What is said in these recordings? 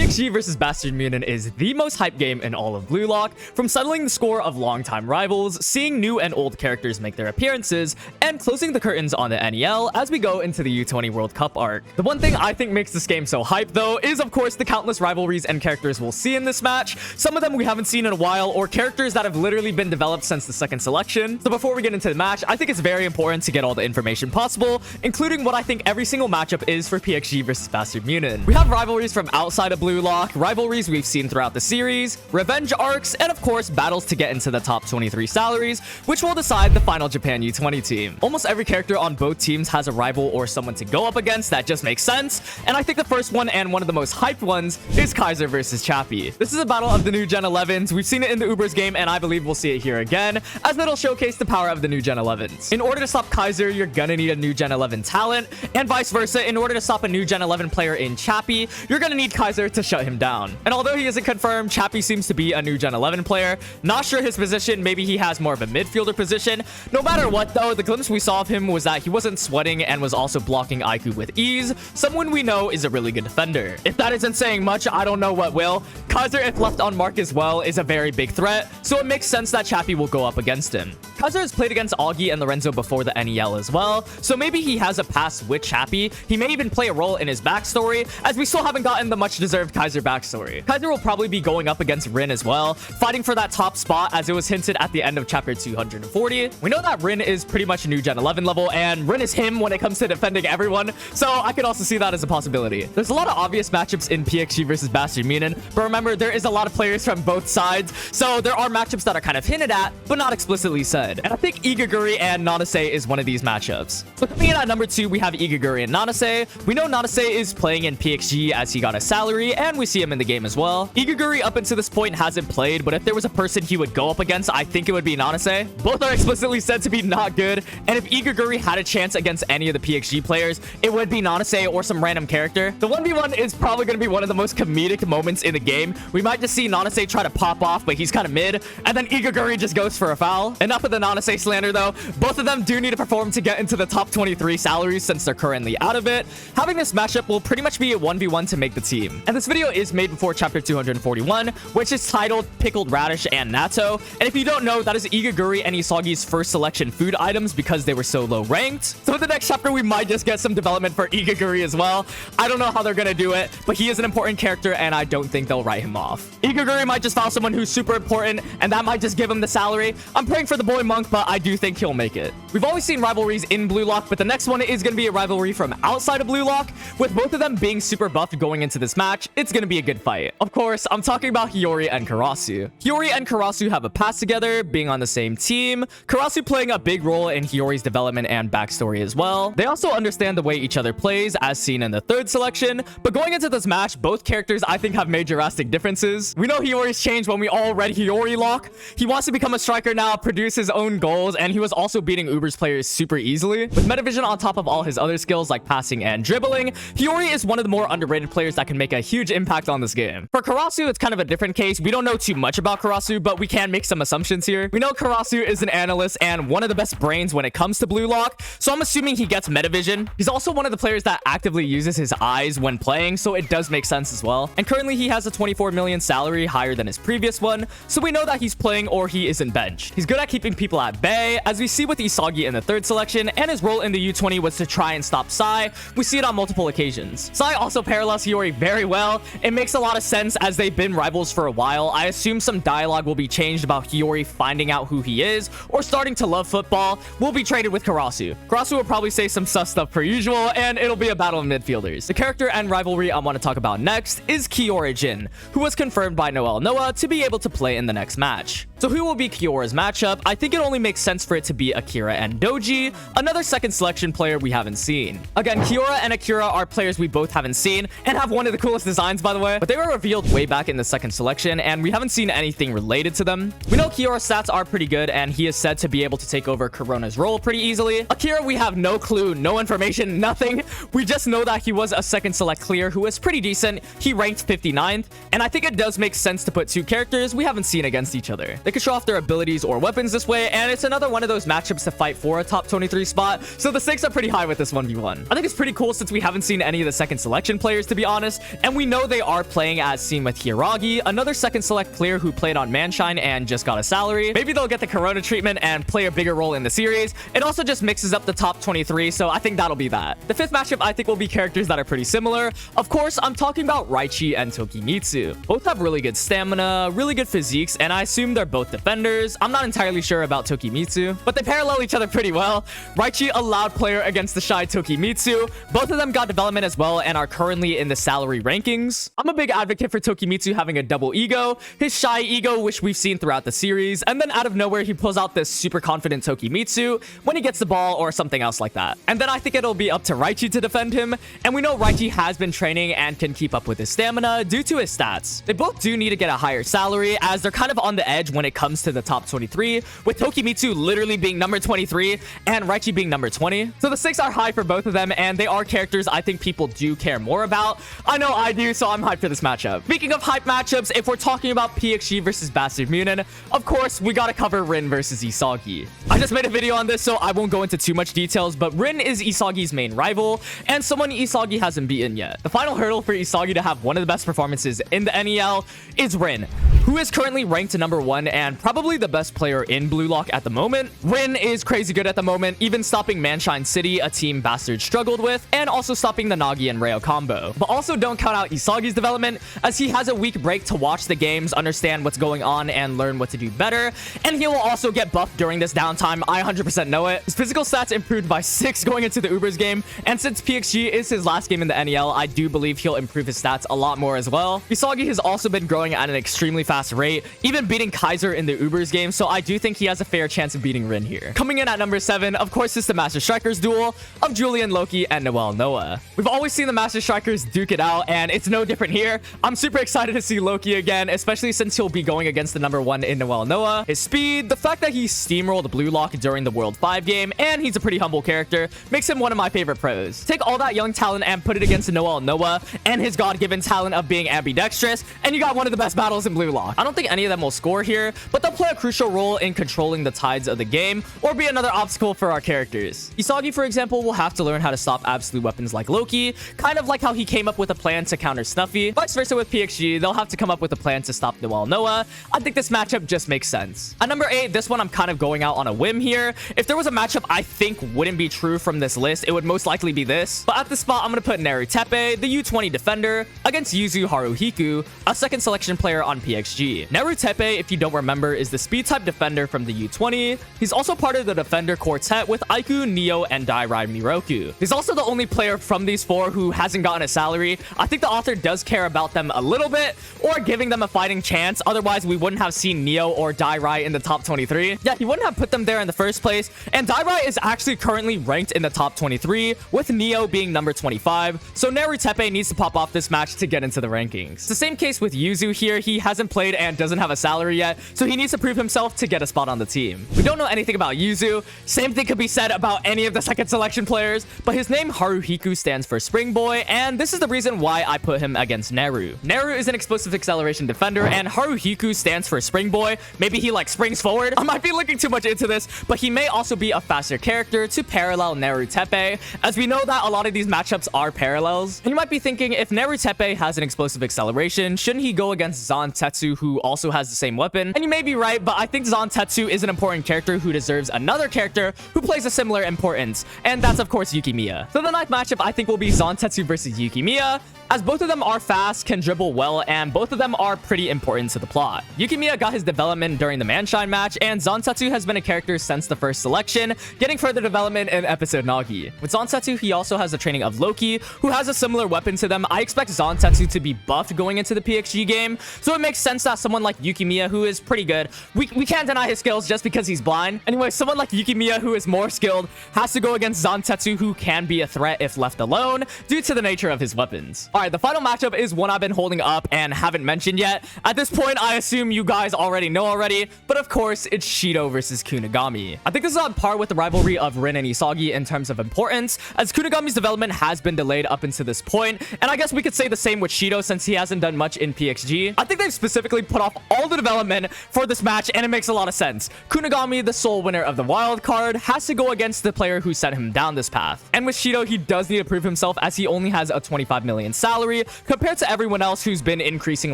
PXG versus Bastard Munchen is the most hyped game in all of BLUELOCK, from settling the score of longtime rivals, seeing new and old characters make their appearances, and closing the curtains on the NEL as we go into the U20 World Cup arc. The one thing I think makes this game so hyped though is of course the countless rivalries and characters we'll see in this match. Some of them we haven't seen in a while, or characters that have literally been developed since the second selection. So before we get into the match, I think it's very important to get all the information possible, including what I think every single matchup is for PXG versus Bastard Munchen. We have rivalries from outside of BLUELOCK, rivalries we've seen throughout the series, revenge arcs, and of course battles to get into the top 23 salaries, which will decide the final Japan U20 team. Almost every character on both teams has a rival or someone to go up against that just makes sense, and I think the first one and one of the most hyped ones is Kaiser versus Chappie. This is a battle of the new Gen 11s. We've seen it in the Ubers game, and I believe we'll see it here again, as it'll showcase the power of the new Gen 11s. In order to stop Kaiser, you're gonna need a new Gen 11 talent, and vice versa. In order to stop a new Gen 11 player in Chappie, you're gonna need Kaiser to shut him down. And although he isn't confirmed, Chappie seems to be a new Gen 11 player. Not sure his position, maybe he has more of a midfielder position. No matter what though, the glimpse we saw of him was that he wasn't sweating and was also blocking Aiku with ease, someone we know is a really good defender. If that isn't saying much, I don't know what will. Kaiser, if left on mark as well, is a very big threat, so it makes sense that Chappie will go up against him. Kaiser has played against Augie and Lorenzo before the NEL as well, so maybe he has a past with Chappie. He may even play a role in his backstory, as we still haven't gotten the much-deserved Kaiser backstory. Kaiser will probably be going up against Rin as well, fighting for that top spot as it was hinted at the end of chapter 240. We know that Rin is pretty much new Gen 11 level, and Rin is him when it comes to defending everyone, so I could also see that as a possibility. There's a lot of obvious matchups in PXG versus Bastard Munchen, but remember, there is a lot of players from both sides, so there are matchups that are kind of hinted at, but not explicitly said. And I think Igaguri and Nanase is one of these matchups. So coming in at number 2, we have Igaguri and Nanase. We know Nanase is playing in PXG as he got a salary, and we see him in the game as well. Igaguri up until this point hasn't played, but if there was a person he would go up against, I think it would be Nanase. Both are explicitly said to be not good, and if Igaguri had a chance against any of the PXG players, it would be Nanase or some random character. The 1v1 is probably going to be one of the most comedic moments in the game. We might just see Nanase try to pop off, but he's kind of mid, and then Igaguri just goes for a foul. Enough of the Nanase slander though. Both of them do need to perform to get into the top 23 salaries since they're currently out of it. Having this matchup will pretty much be a 1v1 to make the team. And this video is made before chapter 241, which is titled Pickled Radish and Natto. And if you don't know, that is Igaguri and Isagi's first selection food items because they were so low ranked. So in the next chapter, we might just get some development for Igaguri as well. I don't know how they're gonna do it, but he is an important character and I don't think they'll write him off. Igaguri might just found someone who's super important and that might just give him the salary. I'm praying for the boy Monk, but I do think he'll make it. We've always seen rivalries in BLUELOCK, but the next one is gonna be a rivalry from outside of BLUELOCK. With both of them being super buffed going into this match, it's gonna be a good fight. Of course, I'm talking about Hiori and Karasu. Hiori and Karasu have a past together, being on the same team. Karasu playing a big role in Hiori's development and backstory as well. They also understand the way each other plays, as seen in the third selection, but going into this match, both characters I think have major drastic differences. We know Hiori's changed when we all read Hiori Lock. He wants to become a striker now, produce his own goals, and he was also beating Uber's players super easily. With metavision on top of all his other skills like passing and dribbling, Hiori is one of the more underrated players that can make a huge impact on this game. For Karasu, it's kind of a different case. We don't know too much about Karasu, but we can make some assumptions here. We know Karasu is an analyst and one of the best brains when it comes to BLUELOCK, so I'm assuming he gets metavision. He's also one of the players that actively uses his eyes when playing, so it does make sense as well. And currently he has a 24 million salary, higher than his previous one, so we know that he's playing or he isn't benched. He's good at keeping people at bay, as we see with Isagi in the third selection, and his role in the U20 was to try and stop Sai. We see it on multiple occasions. Sai also parallels Hiori very well. It makes a lot of sense as they've been rivals for a while. I assume some dialogue will be changed about Hiori finding out who he is or starting to love football. Will be traded with Karasu. Karasu will probably say some sus stuff per usual, and it'll be a battle of midfielders. The character and rivalry I want to talk about next is Kiora Jin, who was confirmed by Noel Noah to be able to play in the next match. So who will be Kiora's matchup? I think it only makes sense for it to be Akira and Doji, another second selection player we haven't seen. Again, Kiora and Akira are players we both haven't seen and have one of the coolest designs, by the way, but they were revealed way back in the second selection and we haven't seen anything related to them. We know Kiora's stats are pretty good and he is said to be able to take over Corona's role pretty easily. Akira, we have no clue, no information, nothing. We just know that he was a second select clear who was pretty decent. He ranked 59th, and I think it does make sense to put two characters we haven't seen against each other. They can show off their abilities or weapons this way, and it's another one of those matchups to fight for a top 23 spot, so the stakes are pretty high with this 1v1. I think it's pretty cool since we haven't seen any of the second selection players, to be honest, and we know know they are playing as seen with Hiragi, another second select player who played on Manshine and just got a salary. Maybe they'll get the Corona treatment and play a bigger role in the series. It also just mixes up the top 23, so I think that'll be that. The fifth matchup I think will be characters that are pretty similar. Of course, I'm talking about Raichi and Tokimitsu. Both have really good stamina, really good physiques, and I assume they're both defenders. I'm not entirely sure about Tokimitsu, but they parallel each other pretty well. Raichi, a loud player against the shy Tokimitsu. Both of them got development as well and are currently in the salary rankings. I'm a big advocate for Tokimitsu having a double ego, his shy ego, which we've seen throughout the series, and then out of nowhere, he pulls out this super confident Tokimitsu when he gets the ball or something else like that. And then I think it'll be up to Raichi to defend him, and we know Raichi has been training and can keep up with his stamina due to his stats. They both do need to get a higher salary as they're kind of on the edge when it comes to the top 23, with Tokimitsu literally being number 23 and Raichi being number 20. So the stakes are high for both of them, and they are characters I think people do care more about. I know I do, so I'm hyped for this matchup. Speaking of hype matchups, if we're talking about PXG versus Bastard Munchen, of course, we gotta cover Rin versus Isagi. I just made a video on this, so I won't go into too much details, but Rin is Isagi's main rival, and someone Isagi hasn't beaten yet. The final hurdle for Isagi to have one of the best performances in the NEL is Rin, who is currently ranked number 1 and probably the best player in BLUELOCK at the moment. Rin is crazy good at the moment, even stopping Manshine City, a team Bastard struggled with, and also stopping the Nagi and Reo combo. But also don't count out Isagi's development, as he has a week break to watch the games, understand what's going on, and learn what to do better, and he will also get buffed during this downtime. I 100% know it. His physical stats improved by 6 going into the Ubers game, and since PXG is his last game in the NEL, I do believe he'll improve his stats a lot more as well. Isagi has also been growing at an extremely fast rate, even beating Kaiser in the Ubers game, so I do think he has a fair chance of beating Rin here. Coming in at number 7, of course, is the Master Strikers duel of Julian Loki and Noel Noah. We've always seen the Master Strikers duke it out, and it's no different here. I'm super excited to see Loki again, especially since he'll be going against the number 1 in Noel Noah. His speed, the fact that he steamrolled BLUELOCK during the World 5 game, and he's a pretty humble character, makes him one of my favorite pros. Take all that young talent and put it against Noel Noah and his god-given talent of being ambidextrous, and you got one of the best battles in BLUELOCK. I don't think any of them will score here, but they'll play a crucial role in controlling the tides of the game or be another obstacle for our characters. Isagi, for example, will have to learn how to stop absolute weapons like Loki, kind of like how he came up with a plan to counter Snuffy. Vice versa with PXG, they'll have to come up with a plan to stop Noel Noah. I think this matchup just makes sense. At number 8, this one I'm kind of going out on a whim here. If there was a matchup I think wouldn't be true from this list, it would most likely be this. But at the spot, I'm going to put Narutepe, the U20 defender, against Yuzu Haruhiku, a second selection player on PXG. Narutepe, if you don't remember, is the speed type defender from the U20. He's also part of the defender quartet with Aiku, Neo, and Dairai Miroku. He's also the only player from these 4 who hasn't gotten a salary. I think the author does care about them a little bit, or giving them a fighting chance. Otherwise, we wouldn't have seen Neo or Dairai in the top 23. Yeah, he wouldn't have put them there in the first place. And Dairai is actually currently ranked in the top 23, with Neo being number 25. So Narutepe needs to pop off this match to get into the rankings. It's the same case with Yuzu here. He hasn't played and doesn't have a salary yet, so he needs to prove himself to get a spot on the team. We don't know anything about Yuzu. Same thing could be said about any of the second selection players, but his name Haruhiku stands for Spring Boy, and this is the reason why I put him against Naru. Naru is an explosive acceleration defender, and Haruhiku stands for Spring Boy. Maybe he like springs forward. I might be looking too much into this, but he may also be a faster character to parallel Narutepe, as we know that a lot of these matchups are parallels. And you might be thinking, if Narutepe has an explosive acceleration, shouldn't he go against Zantetsu, who also has the same weapon? And you may be right, but I think Zantetsu is an important character who deserves another character who plays a similar importance, and that's of course Yukimiya. So the ninth matchup I think will be Zantetsu versus Yukimiya, as both of them are fast, can dribble well, and both of them are pretty important to the plot. Yukimiya got his development during the Manshine match, and Zantetsu has been a character since the first selection, getting further development in episode Nagi. With Zantetsu, he also has the training of Loki, who has a similar weapon to them. I expect Zantetsu to be buffed going into the PXG game, so it makes sense that someone like Yukimiya, who is pretty good, we can't deny his skills just because he's blind. Anyway, someone like Yukimiya, who is more skilled, has to go against Zantetsu, who can be a threat if left alone due to the nature of his weapons. Alright, the final matchup is one I've been holding up and haven't mentioned yet. At this point, I assume you guys already know already, but of course, it's Shido versus Kunigami. I think this is on par with the rivalry of Rin and Isagi in terms of importance, as Kunigami's development has been delayed up until this point, and I guess we could say the same with Shido since he hasn't done much in PXG. I think they've specifically put off all the development for this match, and it makes a lot of sense. Kunigami, the sole winner of the wild card, has to go against the player who sent him down this path. And with Shido, he does need to prove himself as he only has a 25 million salary, salary compared to everyone else who's been increasing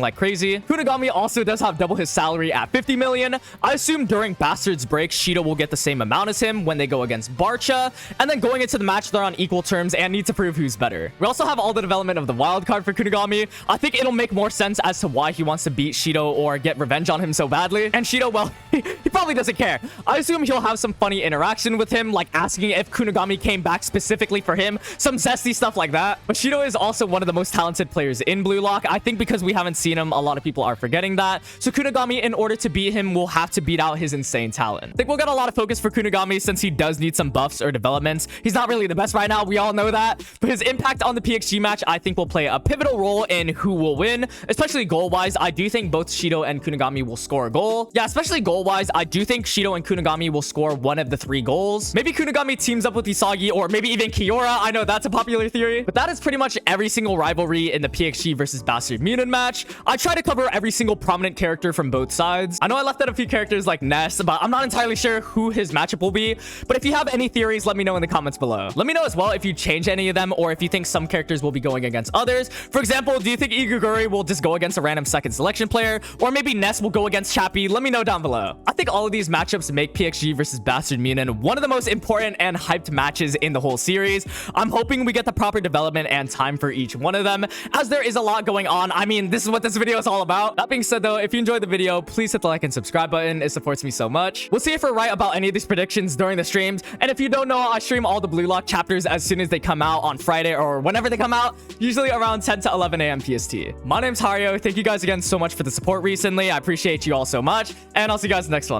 like crazy. Kunigami also does have double his salary at 50 million. I assume during Bastard's break, Shido will get the same amount as him when they go against Barcha, and then going into the match, they're on equal terms and need to prove who's better. We also have all the development of the wild card for Kunigami. I think it'll make more sense as to why he wants to beat Shido or get revenge on him so badly. And Shido, well, he probably doesn't care. I assume he'll have some funny interaction with him, like asking if Kunigami came back specifically for him, some zesty stuff like that. But Shido is also one of the most talented players in Blue Lock. I think because we haven't seen him, a lot of people are forgetting that. So Kunigami, in order to beat him, will have to beat out his insane talent. I think we'll get a lot of focus for Kunigami since he does need some buffs or developments. He's not really the best right now, we all know that, but his impact on the PXG match I think will play a pivotal role in who will win, especially goal-wise. I do think both Shido and Kunigami will score a goal. Yeah, especially goal-wise, I do think Shido and Kunigami will score one of the 3 goals. Maybe Kunigami teams up with Isagi or maybe even Kiora. I know that's a popular theory, but that is pretty much every single rivalry in the PXG versus Bastard Munchen match. I try to cover every single prominent character from both sides. I know I left out a few characters like Ness, but I'm not entirely sure who his matchup will be. But if you have any theories, let me know in the comments below. Let me know as well if you change any of them or if you think some characters will be going against others. For example, do you think Igaguri will just go against a random second selection player, or maybe Ness will go against Chappie? Let me know down below. I think all of these matchups make PXG versus Bastard Munchen one of the most important and hyped matches in the whole series. I'm hoping we get the proper development and time for each one of them, as there is a lot going on. I mean, this is what this video is all about. That being said though, if you enjoyed the video, please hit the like and subscribe button. It supports me so much. We'll see if we're right about any of these predictions during the streams. And if you don't know, I stream all the Blue Lock chapters as soon as they come out on Friday or whenever they come out, usually around 10 to 11 a.m. PST. My name's Hiryo. Thank you guys again so much for the support recently. I appreciate you all so much, and I'll see you guys next one.